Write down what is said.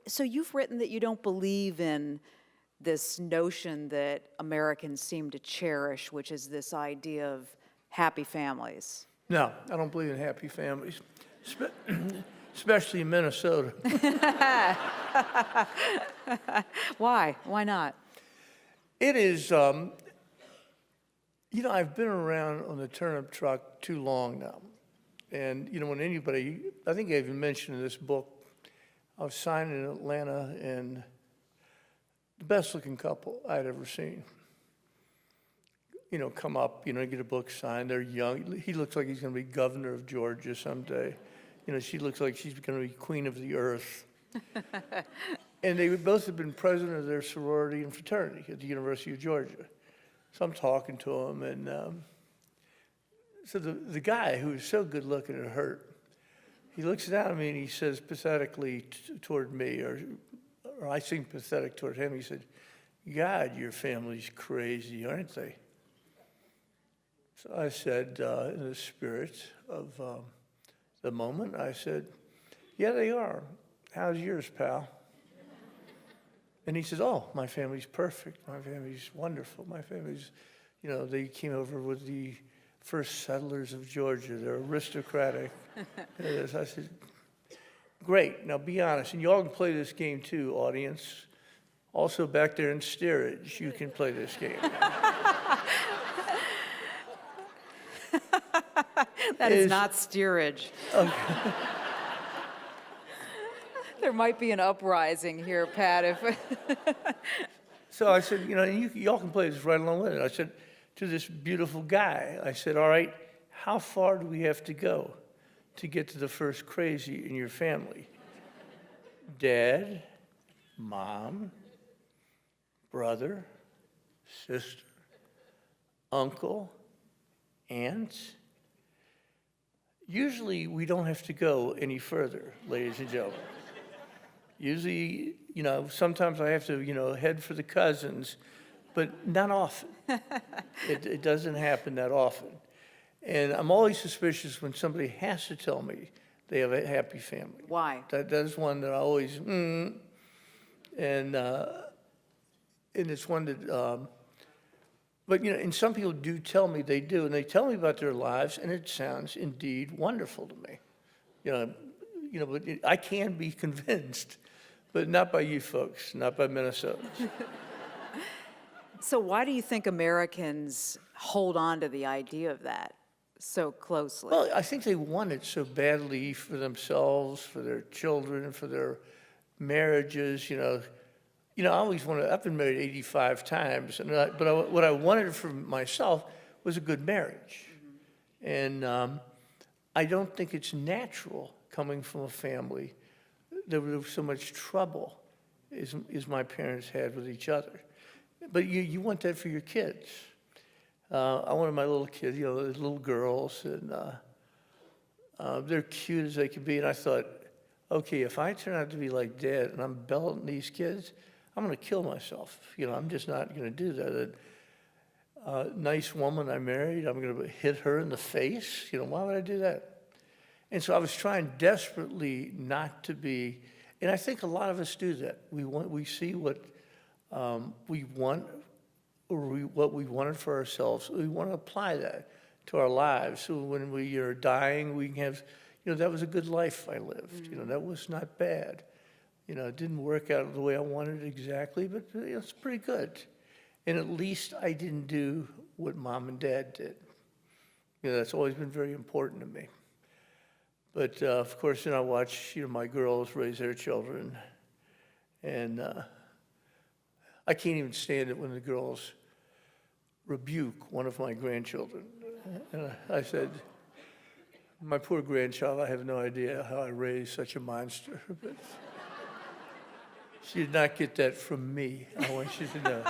So you've written that you don't believe in this notion that Americans seem to cherish, which is this idea of happy families. No, I don't believe in happy families, especially in Minnesota. Why? Why not? It is, I've been around on the turnip truck too long now. And, when anybody, I think I even mentioned in this book, I was signed in Atlanta, and the best looking couple I'd ever seen, come up, get a book signed. They're young. He looks like he's going to be governor of Georgia someday. She looks like she's going to be queen of the earth. And they both have been president of their sorority and fraternity at the University of Georgia. So I'm talking to them, and so the guy who was so good looking, it hurt. He looks down at me and he says pathetically toward me, or I seem pathetic toward him. He said, "God, your family's crazy, aren't they?" So I said, in the spirit of the moment, I said, "Yeah, they are. How's yours, pal?" And he says, "Oh, my family's perfect. My family's wonderful. My family's, they came over with the first settlers of Georgia. They're aristocratic." I said, "Great. Now be honest. And you all can play this game too, audience. Also back there in steerage, you can play this game." That is not steerage. Okay. There might be an uprising here, Pat. If So I said, y'all can play this right along with it. I said to this beautiful guy, I said, "All right, how far do we have to go to get to the first crazy in your family? Dad, mom, brother, sister, uncle, aunt?" Usually we don't have to go any further, ladies and gentlemen. Usually, sometimes I have to, head for the cousins, but not often. It doesn't happen that often. And I'm always suspicious when somebody has to tell me they have a happy family. Why? That is one that I always, and it's one that, but, and some people do tell me they do, and they tell me about their lives, and it sounds indeed wonderful to me. But I can be convinced, but not by you folks, not by Minnesotans. So why do you think Americans hold on to the idea of that so closely? Well, I think they want it so badly for themselves, for their children, for their marriages. I always wanted. I've been married 85 times, what I wanted for myself was a good marriage, and I don't think it's natural coming from a family that there was so much trouble as my parents had with each other. But you want that for your kids. I wanted my little kids, the little girls, and they're cute as they can be. And I thought, okay, if I turn out to be like Dad and I'm belting these kids, I'm going to kill myself. I'm just not going to do that. A nice woman I married, I'm going to hit her in the face. Why would I do that? And so I was trying desperately not to be, and I think a lot of us do that. We see what we want, or what we wanted for ourselves. We want to apply that to our lives. So when we are dying, we can have, that was a good life I lived. That was not bad. It didn't work out the way I wanted it exactly, but it's pretty good. And at least I didn't do what Mom and Dad did. That's always been very important to me. But of course, I watch my girls raise their children, and I can't even stand it when the girls rebuke one of my grandchildren. And I said, "My poor grandchild, I have no idea how I raised such a monster." But she did not get that from me. I want you to know.